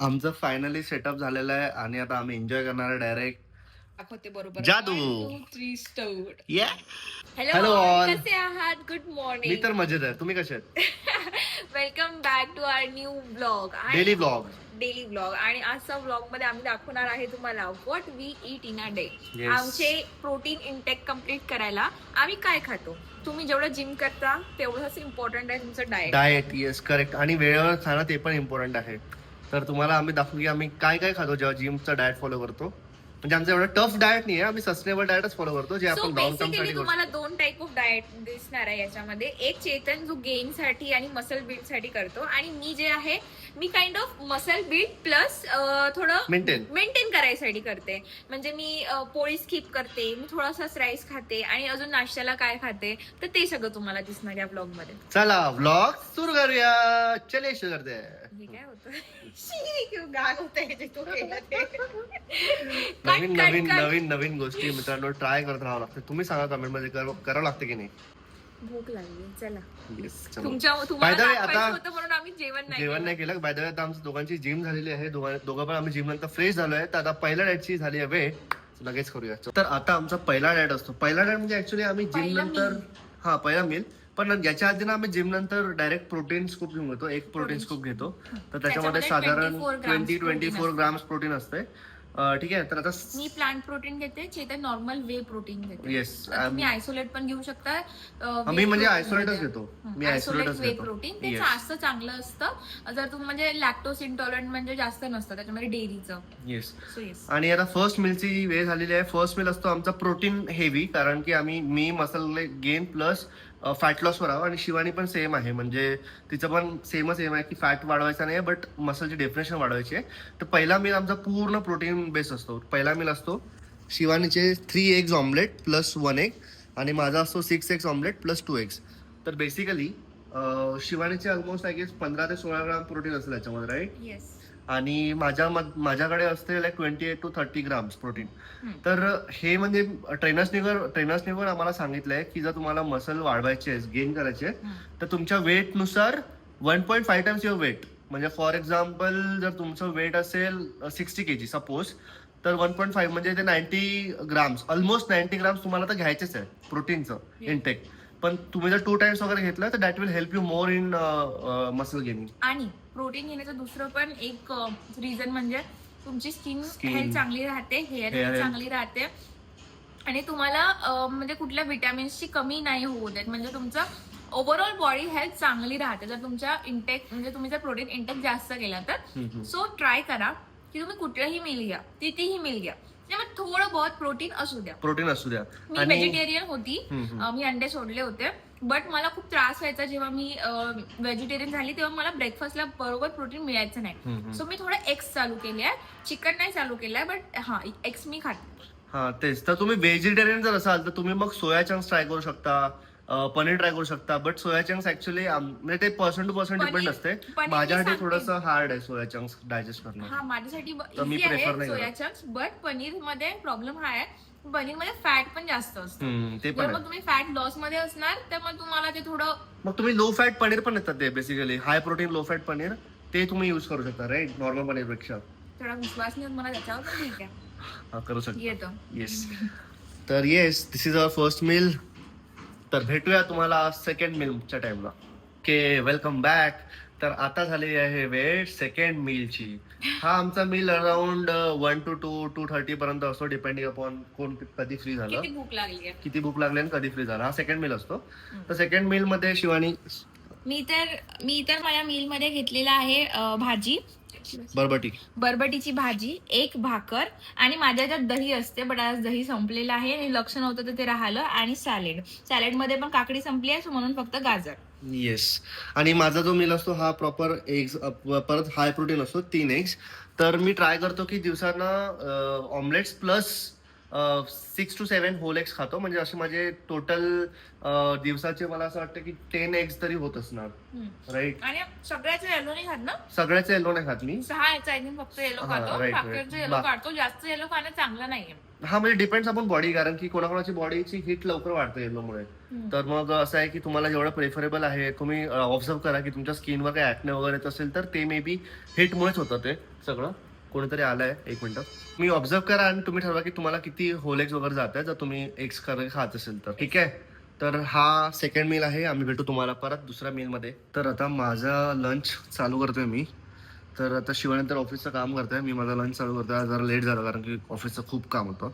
आमचं finally setup झालेलं आहे आणि आता आम्ही एन्जॉय करणार आहे डायरेक्ट दाखवते बरोबर. जादू. 1 2 3 स्टार्ट. या हॅलो Hello all. कसे आहात? Good me morning. तर मजेत आहे. तुम्ही कसे आहेत? Welcome back to our new blog. Daily blog. Daily blog. आणि आजचा ब्लॉग मध्ये आम्ही दाखवणार आहे तुम्हाला what we eat in a day. Yes. आमचे प्रोटीन इंटेक कम्प्लीट करायला आम्ही काय खातो. तुम्ही जेवढं जिम करता तेवढंच इम्पॉर्टंट आहे तुमचं डाएट. Diet yes correct. आणि वेळेवर खाणं ते पण इम्पॉर्टंट आहे. तर तुम्हाला आम्ही दाखवू की आम्ही काय काय खातो जेव्हा जिमचा डाएट फॉलो करतो. म्हणजे आमचं एवढं टफ डाएट नाही आहे, आम्ही सस्टेनेबल डाएटच फॉलो करतो जे सो आपण लॉंग टर्म बेसिकली साठी तुम्हाला 2 टाइप ऑफ डाएट दिसणार आहे याच्यामध्ये. एक चेतन जो गेन साठी आणि मसल बिल्ड साठी करतो, आणि मी जे आहे मी kind of muscle build plus थोडं मेंटेन करायसाठी करते. म्हणजे मी पोळी स्किप करते, मी थोडासा राईस खाते आणि अजून नाश्त्याला काय खाते, तर ते सगळं तुम्हाला दिसणार या ब्लॉग मध्ये. चला ब्लॉग सुरू करूया. चले सुरू करते. हे काय होतं? गाण होतंय जे तू केलं ते. नवीन नवीन नवीन नवीन गोष्टी मित्रांनो ट्राय करत राहावं लागतं. तुम्ही सांगा कमेंट मध्ये करावं लागतं की नाही. भूक लागली. चला येस तुम्हाला दाखवायचं होतं म्हणून आम्ही जेवण नाही केलं. बाय द वे आता आमच्या दोघांची जिम झालेली आहे. दोघं पण आम्ही जिम नंतर फ्रेश झालोय. तर आता पहिल्या डाएटची झाली आहे वेळ, लगेच करूया. तर आता आमचा पहिला डाएट असतो. पहिला डाएट म्हणजे ऍक्च्युली आम्ही जिम नंतर पहिला मील, पण याच्या आधी ना आम्ही जिम नंतर डायरेक्ट प्रोटीन स्कूप घेऊन घेतो. एक प्रोटीन स्कूप घेतो. तर त्याच्यामध्ये साधारण 24 ग्राम्स प्रोटीन असते. ठीक आहे. तर आता मी प्लांट प्रोटीन घेते, चेतन नॉर्मल वे प्रोटीन घेते. येस तुम्ही आयसोलेट पण घेऊ शकता. मी म्हणजे आयसोलेटच घेतो. मी आयसोलेटच वे घेतो. प्रोटीन ते जास्त चांगलं असतं जर तुम्ही म्हणजे लॅक्टोज इंटॉलरंट म्हणजे जास्त नसतं त्याच्यामध्ये डेअरीचं. येस. So yes. आणि आता फर्स्ट मिलची वेळ झालेली आहे. फर्स्ट मिल असतो आमचा प्रोटीन हेवी, कारण की मी muscle gain plus fat loss वर आहो. आणि शिवानी पण सेम आहे, म्हणजे तिचं पण सेमच एम आहे की फॅट वाढवायचा नाही बट मसलची डेफिनेशन वाढवायची आहे. तर पहिला मील आमचा पूर्ण प्रोटीन बेस असतो. पहिला मील असतो शिवानीचे 3 एग्स ऑमलेट प्लस 1 एग, आणि माझा असतो 6 एग्स ऑमलेट प्लस 2 एग्स. तर बेसिकली शिवानीचे ऑलमोस्ट आय गेस 15 ते 16 ग्राम प्रोटीन असेल याच्यामध्ये, राईट. येस. आणि माझ्याकडे असते लाईक 28 to 30 ग्राम्स प्रोटीन. तर हे म्हणजे ट्रेनर्सनी आम्हाला सांगितलंय की जर तुम्हाला मसल वाढवायचे गेन करायचे तर तुमच्या वेट नुसार 1.5 टाइम्स युअर वेट. म्हणजे फॉर एक्झाम्पल जर तुमचं वेट असेल 60 kg सपोज, तर 1.5 म्हणजे ते 90 ग्राम्स, ऑलमोस्ट 90 ग्राम्स तुम्हाला तर घ्यायचेच आहे प्रोटीनचं इनटेक. पण तुम्ही जर 2 टाइम्स वगैरे घेतलं तर that will help you more in muscle gaining. आणि प्रोटीन घेण्याचं दुसरं पण एक रिझन म्हणजे तुमची स्किन हेल्थ चांगली राहते, हेअर हेल्थ चांगली राहते, आणि तुम्हाला म्हणजे कुठल्या विटॅमिन्सची कमी नाही होऊ देत. म्हणजे तुमचं ओव्हरऑल बॉडी हेल्थ चांगली राहते जर तुमच्या इंटेक म्हणजे तुम्ही जर प्रोटीन इंटेक जास्त केला तर. सो ट्राय करा की तुम्ही कुठल्याही मिल घ्या, कितीही मिल घ्या, त्यामुळे थोडं बहुत प्रोटीन असू द्या. मी व्हेजिटेरियन होती, मी अंडे सोडले होते, बट मला खूप त्रास व्हायचा जेव्हा मी व्हेजिटेरियन झाली तेव्हा मला ब्रेकफास्टला बरोबर प्रोटीन मिळायचं नाही. सो मी थोडं एग्स चालू केले आहे, चिकन नाही चालू केलंय, बट एग्स मी खाते. तेच. तर तुम्ही व्हेजिटेरियन जर असाल तर तुम्ही मग सोया चंक्स ट्राय करू शकता, पनीर ट्राय करू शकता. बट सोया चंक्स ऍक्च्युली म्हणजे ते पर्सन टू पर्सन डिपेंड असते. माझ्यासाठी थोडंसं हार्ड आहे सोया चंक्स डायजेस्ट करणं. माझ्यासाठी इझी आहे सोया चंक्स, बट पनीर मध्ये प्रॉब्लेम हा आहे, पनीर मध्ये फॅट पण जास्त असतं. ते पण मग तुम्ही फॅट लॉस मध्ये असणार तर मग तुम्हाला ते थोडं, मग तुम्ही लो फॅट पनीर पण येतात ते basically high protein low fat paneer, ते तुम्ही युज करू शकता, राईट. नॉर्मल पनीर पेक्षा थोडा विश्वास नाही मला त्याच्यावर, पण ठीक आहे करू शकता. येतो. येस. तर yes, this is our first meal. तर भेटूया तुम्हाला सेकंड मीलच्या टाइमला. Okay, welcome back. तर आता झालेली आहे वेळ सेकंड मीलची. हा आमचा मील अराउंड 1 to 2:30 पर्यंत असतो, डिपेंडिंग अपॉन कोण कधी फ्री झालं, किती भूक लागली आणि कधी फ्री झाला. हा सेकंड मील असतो. तर सेकंड मील मध्ये शिवानी, मी तर माझ्या मील मध्ये घेतलेला आहे भाजी, बरबटीची भाजी, एक भाकर, आणि माझ्या ज्यात दही असते, बट आज दही संपलेलं आहे आणि लक्ष नव्हतं तर ते राहिलं, आणि सॅलेड मध्ये पण काकडी संपली आहे म्हणून फक्त गाजर. येस. आणि माझा जो मील असतो हा प्रॉपर एग्स, परत हाय प्रोटीन असतो, 3 एग्स. तर मी ट्राय करतो की दिवसांना omelettes plus 6 to 7 whole eggs खातो. म्हणजे असे माझे टोटल दिवसाचे मला असं वाटतं की 10 एग्स तरी होत असणार. राईट. आणि सगळ्याचं येलो नाही खात ना? सगळ्याचे येलो नाही खात मी. 6 याचा आय थिंक फक्त येलो हा, खातो. right, बाकीचं right. येलो काढतो. जास्त येलो खाणं चांगलं नाहीये. हा म्हणजे डिपेंड्स अपॉन बॉडी, कारण की कोणाकोणाची बॉडीची हीट लवकर वाढते येलोमुळे. तर मग असं आहे की तुम्हाला जेवढं प्रेफरेबल आहे तुम्ही ऑब्झर्व करा की तुमच्या स्किनवर काही ऍक्ने वगैरे येत असेल तर ते मे बी हीटमुळेच होतं ते सगळं. कोणीतरी आलंय, एक मिनिट. मी ऑब्झर्व करा आणि तुम्ही ठरवा की तुम्हाला किती होल एग्स वगैरे जात आहे जर तुम्ही एग्स खात असेल तर. ठीक आहे. तर हा सेकंड मील आहे. आम्ही भेटू तुम्हाला परत दुसऱ्या मीलमध्ये. तर आता माझा लंच चालू करतोय मी. तर आता शिवानंतर ऑफिसचं काम करतोय, मी माझा लंच चालू करतोय. जरा लेट झालं कारण की ऑफिसचं खूप काम होतं,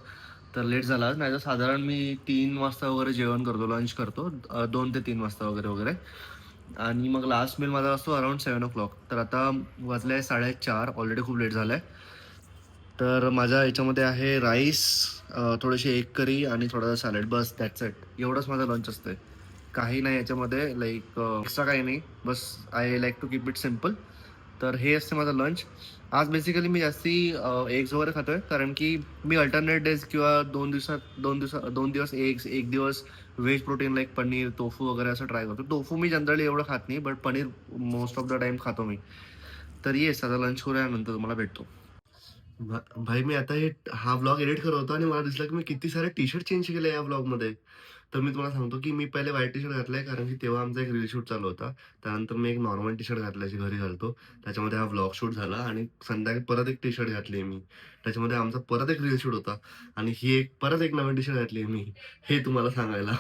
तर लेट झाला. नाही तर साधारण मी 3 वाजता वगैरे जेवण करतो, लंच करतो 2 ते 3 वाजता वगैरे वगैरे. आणि मग लास्ट मील माझा असतो अराउंड 7 o'clock. तर आता वाजले 4:30, ऑलरेडी खूप लेट झालंय. तर माझ्या याच्यामध्ये आहे राईस, थोडीशी एग करी आणि थोडासा सॅलड, बस दॅट्स इट. एवढंच माझं लंच असतंय. काही नाही याच्यामध्ये लाईक एक्स्ट्रा काही नाही, बस I like to keep it simple. तर हे असते माझं लंच. आज बेसिकली मी जास्ती एग्स वगैरे खातोय कारण की मी अल्टरनेट डेज किंवा 2 दिवस एग्स, 1 दिवस veg protein like paneer, tofu वगैरे असं ट्राय करतो. टोफू मी जनरली एवढं खात नाही, but paneer most of the time खातो मी. तर येस, आता लंच करूया, नंतर तुम्हाला भेटतो. भाई मी आता हा व्लॉग एडिट करत होतो आणि मला दिसलं की मी किती सारे टी शर्ट चेंज केले या व्लॉग मध्ये. तर मी तुम्हाला सांगतो की मी पहिले व्हाईट टी शर्ट घातलाय कारण की तेव्हा आमचा एक रील शूट चालू होता. त्यानंतर मी एक नॉर्मल टी शर्ट घातलाय जे घरी घालतो, त्याच्यामध्ये हा व्लॉग शूट झाला. आणि संध्याकाळी परत एक टी शर्ट घातली मी, त्याच्यामध्ये आमचा परत एक रील शूट होता. आणि ही परत एक नवीन टी शर्ट घातली मी, हे तुम्हाला सांगायला.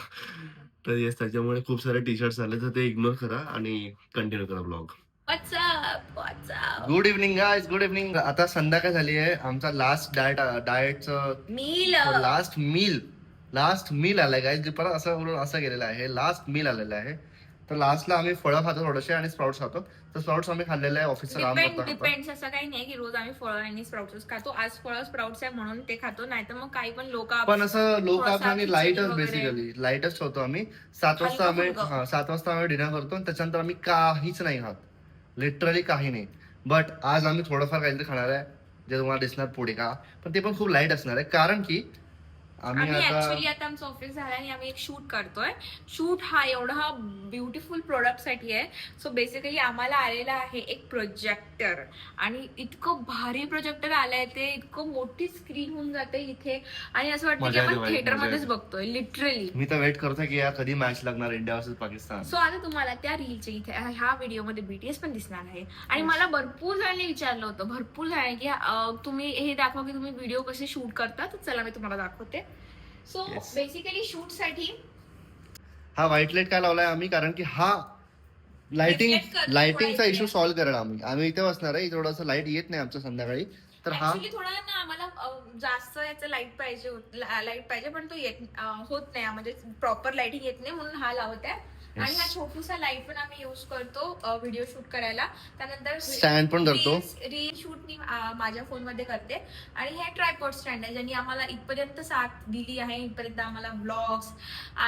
तर येस, त्याच्यामुळे खूप सारे टी शर्ट आले, तर ते इग्नोर करा आणि कंटिन्यू करा vlog. What's up? Good evening guys, good evening. आता संध्याकाळ झाली आहे. आमचा लास्ट डाएटचं लास्ट मील आलाय गाईज. परत असं म्हणून असं गेलेलं आहे, लास्ट मील आलेलं आहे. तर लास्टला आम्ही फळं खातो थोडेसे आणि स्प्राउट्स खातो. तर स्प्राउट्स आम्ही खाल्लेलं आहे ऑफिसचं काम करता. डिपेंड्स, असं काही नाही की रोज आम्ही फळं आणि स्प्राउट्स खातो. आज फळं स्प्राउट्स आहे म्हणून ते खातो, नाहीतर मग काही पण पण असं लो कार्ब आणि खिचडी लाईटच, वगैरे. बेसिकली लाईटच ठेवतो आम्ही. 7 वाजता आम्ही डिनर करतो आणि त्याच्यानंतर आम्ही काहीच नाही खात, लिटरली काही नाही. बट आज आम्ही थोडंफार काहीतरी खाणार आहे, जे तुम्हाला दिसणार पुढे का, पण ते पण खूप लाईट असणार आहे कारण की आम्ही ऍक्च्युअली आता आमचं ऑफिस झालं आणि आम्ही एक शूट करतोय. शूट हा एवढा ब्युटिफुल प्रोडक्ट साठी आहे. सो बेसिकली आम्हाला आलेला आहे एक प्रोजेक्टर, आणि इतकं भारी प्रोजेक्टर आलंय, ते इतकं मोठी स्क्रीन होऊन जाते इथे, आणि असं वाटतं की आपण थिएटर मध्येच बघतोय लिटरली. मी तर वेट करतोय की या कधी मॅच लागणार इंडिया वर्सेस पाकिस्तान. सो आता तुम्हाला त्या रीलचे इथे ह्या व्हिडिओमध्ये BTS पण दिसणार आहे. आणि मला भरपूर जणांनी विचारलं होतं, भरपूर जणांनी, की तुम्ही हे दाखवा की तुम्ही व्हिडिओ कसे शूट करता. तर चला मी तुम्हाला दाखवते. सो बेसिकली शूट साठी हा व्हाईट लाईट काय लावलाय आम्ही, कारण की हा लाइटिंगचा इश्यू सॉल्व्ह करायला आम्ही इथे बसणार आहे. थोडंसं लाईट येत नाही आमचं संध्याकाळी, तर हा थोडा ना आम्हाला जास्त याचं लाईट पाहिजे पण तो होत नाही, म्हणजे प्रॉपर लाईटिंग येत नाही, म्हणून हा लावत आहे. आणि हा छोटूसा लाईट पण आम्ही युज करतो व्हिडिओ शूट करायला. त्यानंतर स्टँड पण करतो. रील शूट मी माझ्या फोन मध्ये करते. आणि हे ट्रायपॉड स्टँड आहे, ज्यांनी आम्हाला इथपर्यंत साथ दिली आहे. इथपर्यंत आम्हाला व्लॉग्स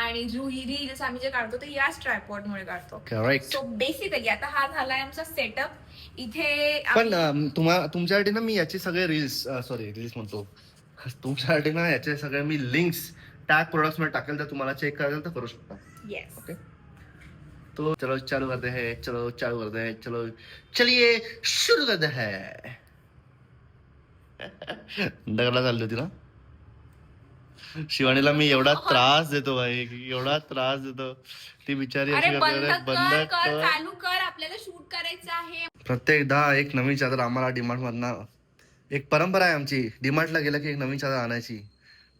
आणि रील्स आम्ही जे काढतो ते याच ट्रायपॉड मुळे काढतो. सो बेसिकली आता हा झालाय आमचा सेटअप. इथे पण तुमच्यासाठी ना मी याचे सगळे रील्स म्हणतो, तुमच्यासाठी ना याचे सगळे मी लिंक्स टॅग प्रोडक्ट्स मध्ये टाकेल, तर तुम्हाला चेक करायला तर करू शकता. येस. ओके, तो चलो चालू करते हैं, चलो चलिए शुरू करते हैं. दगडला चालली होती ना शिवानीला मी एवढा त्रास देतो भाई, एवढा त्रास देतो. ती बिचारी अशी बंद कर, चालू कर, आपल्याला शूट करायचं आहे. प्रत्येकदा एक नवीन चादर आम्हाला डिमांड मधनं, एक परंपरा आहे आमची, डिमांडला गेलं की एक नवीन चादर आणायची.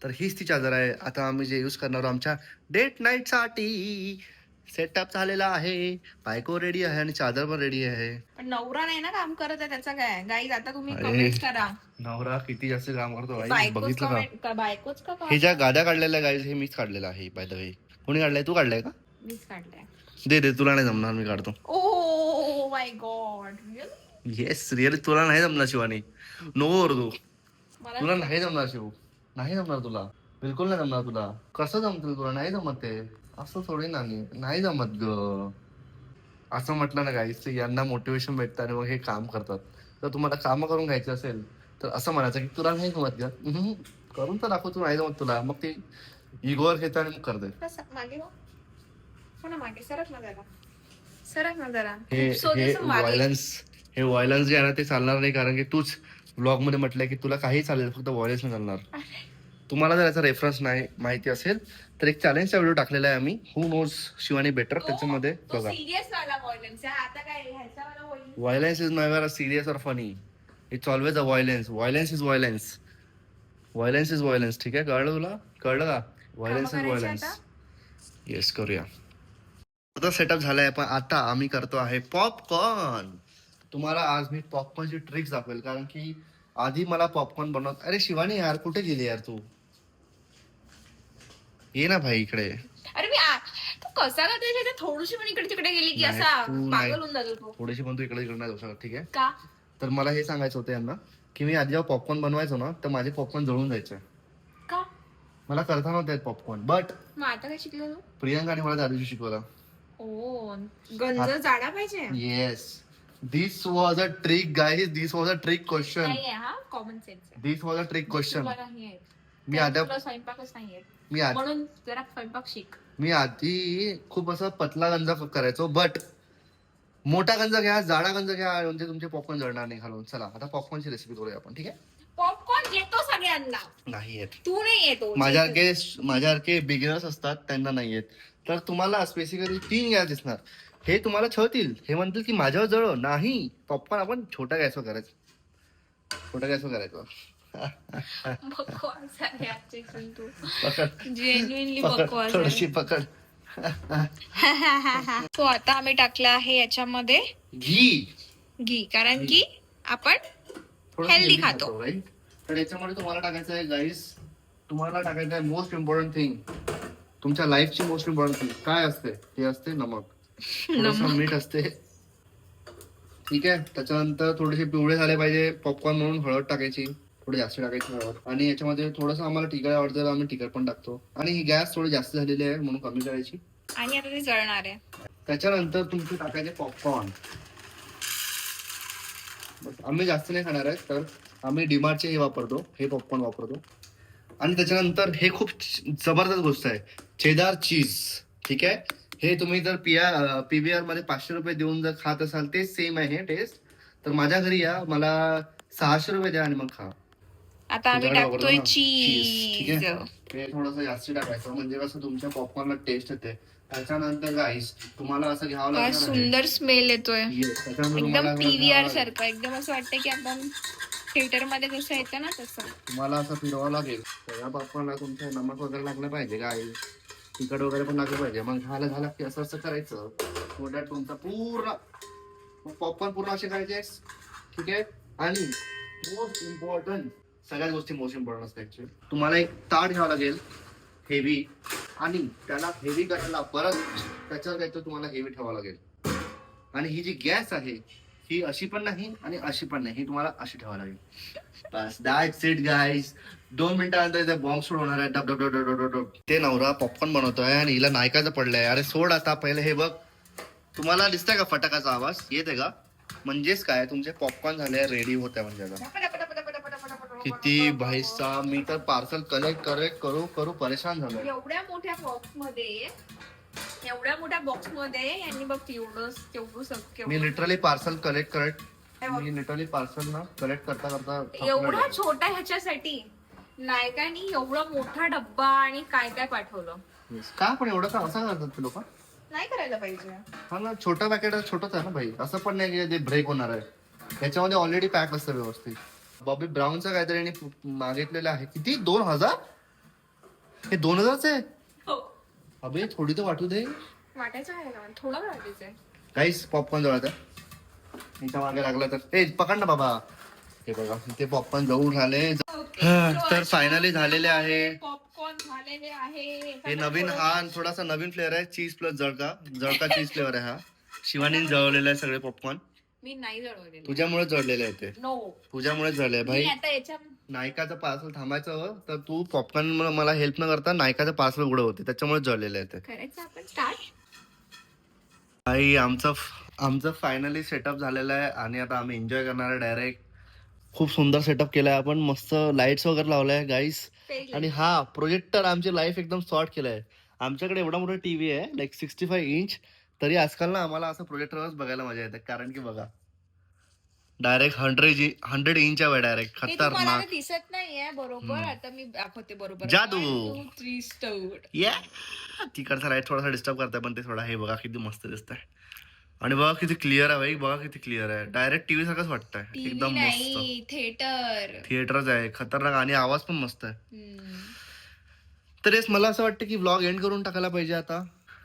तर हीच ती चादर आहे. आता आम्ही जे युज करणार आमच्या डेट नाईट साठी. सेटअप झालेला आहे, बायको रेडी आहे आणि चादर पण रेडी आहे. पण नवरा नाही ना काम करत आहे, त्याचा काय गाईज. आता तुम्ही कमेंट करा, नवरा किती जास्त काम करतो भाई, बायकोच बघितलं का? बायकोच का? हे ज्या गाद्या काढलेल्या गाईज, हे मीच काढलेलं आहे बाय द वे. कोणी काढलाय? तू काढलाय का? मीच काढलाय. दे तुला नाही जमणार, मी काढतो. Oh my God, yes really तुला नाही जमणार शिवानी. नो तू, तुला नाही जमणार शिव, नाही जमणार तुला, बिलकुल नाही जमणार तुला. कसं जमतील तुला? नाही जमत ते, असं थोडी नाही जमत ग. असं म्हटलं ना गाईस, यांना मोटिवेशन भेटतं आणि मग हे काम करतात. तर तुम्हाला काम करून घ्यायचं असेल तर असं म्हणायचं की तुला नाही जमत ग, करून तर दाखव, तू नाही जमत तुला, मग ते इगोवर घेतं आणि मग करते. मागे हो. हो ना, मागे सरक ना जरा, सरक ना जरा. हे व्हायलन्स जे आहे ना ते चालणार नाही, कारण की तूच ब्लॉग मध्ये म्हटलंय की तुला काही चालेल, फक्त व्हायलन्स नाही चालणार. तुम्हाला जर याचा रेफरन्स नाही माहिती असेल तर एक चॅलेंजचा व्हिडिओ टाकलेला आहे आम्ही, हू नोज शिवानी बेटर, त्याच्यामध्ये बघा. सिरियस वाला व्हायलन्स आहे, आता काय ह्याचा वाला violence. Violence is never a serious और funny, it's always a violence. Violence is violence, violence is violence. ठीक आहे, कळलं तुला, कळलं का? Violence is violence. येस, करूया. आता सेटअप झालाय, पण आता आम्ही करतो आहे पॉपकॉर्न. तुम्हाला आज मी पॉपकॉर्नची ट्रिक्स दाखवेल, कारण की आधी मला पॉपकॉर्न बनवत. अरे शिवानी यार, कुठे गेली यार तू? ये ना भाई इकडे. अरे मी तू कसा का त्याच्या थोडीशी पण इकडे तिकडे गेली की नाही, असा तू नाही. पागल होऊन जातो तो. थोडीशी पण तू इकडे तिकडे नाही जाऊ शकत, ठीक आहे? का? तर मला हे सांगायचं होतं यांना की मी आधी जेव्हा पॉपकॉर्न बनवायचो ना, तर माझे पॉपकॉर्न जळून जायचे. का? मला करता नव्हते येत पॉपकॉर्न. बट मग आता काय शिकलो तू? प्रियांकाने मला त्या दिवशी शिकवलं. ओ, गंज जाडा पाहिजे. Yes, this was a trick guys, this was a trick question. नाहीये हा, कॉमन सेन्स आहे. दिस वॉज अ ट्रिक क्वेश्चन. तुला नाही आहे. मी आता तुला स्वयंपाकच नाहीये, मी आधी म्हणून जरा स्वयंपाक शिक. मी आधी खूप असं पतला गंजा करायचो, बट मोठा गंजा घ्या, जाडा गंजा घ्या, म्हणजे तुमचे पॉपकॉर्न जळणार नाही घालून. चला आता पॉपकॉर्नची रेसिपी करूया आपण, ठीक आहे? पॉपकॉर्न येतो सगळ्यांना, नाही येत. तू नाही येतो. माझ्यासारखे बिगिनर्स असतात त्यांना नाही येत. तर तुम्हाला स्पेसिफिकली 3 गॅस दिसणार, हे तुम्हाला छळतील, हे म्हणतील की माझ्यावर जळव. नाही, पॉपकॉर्न आपण छोट्या गॅसवर करायचं, छोट्या गॅसवर करायचं. बकवास आहे आजची तू, पकड जेन्युइनली पकड, बकवास थोडीशी आहे. पकड. तो आता आम्ही टाकला आहे याच्यामध्ये घी, कारण की आपण थोडंसं हेल्दी healthy खातो. right? तर याच्यामध्ये तुम्हाला टाकायचं आहे गाईस, तुम्हाला टाकायचं आहे मोस्ट इम्पॉर्टंट थिंग, तुमच्या लाईफची मोस्ट इम्पॉर्टंट थिंग काय असते? ते असते नमक. थोडंसं मीठ असते, ठीक आहे? त्याच्यानंतर थोडेसे पिवळे झाले पाहिजे पॉपकॉर्न, म्हणून हळद टाकायची, थोडी जास्त टाकायची हळद. आणि याच्यामध्ये थोडंसं आम्हाला तिखट आवडतं, आम्ही तिखट पण टाकतो. आणि ही गॅस थोडी जास्त झालेली आहे म्हणून कमी करायची. आणि आता ते जळणार आहे. त्याच्यानंतर तुमचे टाकायचे पॉपकॉर्न. आम्ही जास्त नाही खाणार आहे, तर आम्ही डीमार्टचे हे वापरतो, हे पॉपकॉर्न वापरतो. आणि त्याच्यानंतर हे खूप जबरदस्त गोष्ट आहे, चेदार चीज. ठीक आहे, हे तुम्ही जर पीव्हीआर मध्ये 500 रुपये देऊन जर खात असाल, ते सेम आहे टेस्ट. तर माझ्या घरी या, मला 600 रुपये द्या आणि मग खा. आता आम्ही टाकतोय चीज, ठीक चीज. आहे? हे थोडंसं जास्त टाकायचं, म्हणजे कसं तुमच्या पॉपकॉर्नला टेस्ट येते. त्याच्यानंतर गाईस तुम्हाला असं घ्यावं काय लागणार आहे. सुंदर स्मेल येतोय, त्याच्यामध्ये एकदम तुम्हाला पीव्हीआर घ्यावं सारखं, एकदम असं वाटतं की आपण थिएटर मध्ये जसं येतं ना तसं. तुम्हाला असं फिरवावं लागेल. सगळ्या पॉपकॉर्नला तुमचं नमक वगैरे लागलं पाहिजे, काय तिखट वगैरे पण लागलं पाहिजे. मग झालं की असं असं करायचं, थोड्यात तुमचा पूर्ण पॉपकॉर्न पूर्ण असे खायचे, ठीक आहे? आणि मोस्ट इम्पॉर्टंट, सगळ्याच गोष्टी मोस्ट इम्पॉर्टंट असतात ऍक्च्युअली. तुम्हाला एक ताट घ्यावं लागेल हेवी, आणि त्याला हेवी करायला परत त्याच्यावर काहीतरी तुम्हाला हेवी ठेवावं लागेल. आणि ही जी गॅस आहे ही अशी पण नाही आणि अशी पण नाही, ही तुम्हाला अशी ठेवावं लागेल. बस, दॅट्स इट गाईज. 2 मिनिटानंतर इथे बॉम्ब सुरू होणार आहे, डब डब डब डब डब डब. ते नवरा पॉपकॉर्न बनवतोय आणि हिला नायकाचं पडलंय. अरे सोड आता, पहिले हे बघ. तुम्हाला दिसतंय का फटाकाचा आवाज येते का? म्हणजेच काय, तुमचे पॉपकॉर्न झाले रेडी होते. म्हणजे आता किती भाईसा, मी तर पार्सल कलेक्ट करू परेशान झालो. एवढ्या मोठ्या बॉक्स मध्ये यांनी बघ तेवढं मी लिटरली पार्सल कलेक्ट करता एवढा छोटा ह्याच्यासाठी नायकानी एवढा मोठा डब्बा आणि काय काय पाठवलं. का पण एवढं का असं करतात ते लोक? नाही करायला पाहिजे. हा ना, छोटा पॅकेट छोटंच आहे ना भाई, असं पण नाही की ते ब्रेक होणार आहे. याच्यामध्ये ऑलरेडी पॅक असतं व्यवस्थित. बॉबी ब्राऊनचं काहीतरी मागितलेलं आहे. किती? 2000? हे 2000च आहे? अबे थोडी तर वाटू दे. वाटायचं आहे का? थोडं वाटायचं आहे. काहीच पॉपकॉर्न जवळ इथं मागे लागला तर ए पकड ना बाबा. हे बघा इथे पॉपकॉर्न जवळ झाले. तर फायनली झालेले आहे पॉपकॉर्न झालेले आहे. हे नवीन, हा थोडासा नवीन फ्लेवर आहे, चीज प्लस जळका चीज फ्लेवर आहे हा. शिवानीने जळवलेला आहे सगळे पॉपकॉर्न. मी नाही जळवलेले. तुझ्यामुळे जळलेले आहे ते. नो, तुझ्यामुळे जळले भाई. आता याच्या नायकाचं पार्सल थांबायचं, तर तू पॉपकॉर्न मला हेल्प न करता नायकाचं पार्सल उघडं होते, त्याच्यामुळे जळलेलं आहे ते. करायचं आपण स्टार्ट. भाई आमचं फायनली सेटअप झालेलं आहे आणि आता आम्ही एन्जॉय करणार आहे डायरेक्ट. खूप सुंदर सेटअप केलाय आपण, मस्त लाईट्स वगैरे लावलाय गाईस. आणि हा प्रोजेक्टर आमची लाईफ एकदम सॉर्ट केलाय. आमच्याकडे एवढा मोठा टीव्ही आहे लाईक 65 इंच, तरी आजकाल ना आम्हाला असं प्रोजेक्टरच बघायला मजा येते. कारण की बघा डायरेक्ट 100 इंच आहे डायरेक्ट, हे तुम्हाला खतरनाक. आता दिसत नाहीये बरोबर. आता मी दाखवते बरोबर. जादू. 1 2 3 स्टार्ट. तिकडचा लाईट थोडासा डिस्टर्ब करताय, पण ते थोडा हे बघा किती मस्त दिसतंय. आणि बघा किती क्लिअर आहे भाई, बघा किती क्लिअर आहे. डायरेक्ट टीव्ही सारखंच वाटतंय, टीव्ही एकदम मस्त. नाही, थिएटर. थिएटरच आहे, खतरनाक. आणि आवाज पण मस्त आहे. तर येस, मला असं वाटतं की व्लॉग एंड करून टाकायला पाहिजे आता.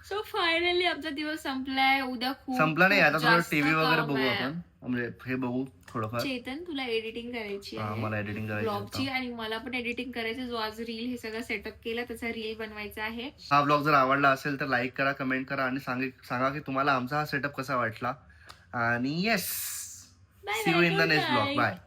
सो फायनली आमचा दिवस संपलाय. उद्या खूप संपला नाही, आता थोडं जास्त टीव्ही वगैरे काम बघू आहे. आपण, म्हणजे हे बघू थोडंफार. चेतन, तुला एडिटिंग करायची हा, आहे मला एडिटिंग करायची ब्लॉगची, होतं. आणि मला पण एडिटिंग करायचं. जो आज रील हे सगळं सेटअप केला त्याचा रील बनवायचा आहे. हा ब्लॉग जर आवडला असेल तर लाईक करा, कमेंट करा आणि सांगा की तुम्हाला आमचा हा सेटअप कसा वाटला. आणि yes, see you in the next blog. Bye.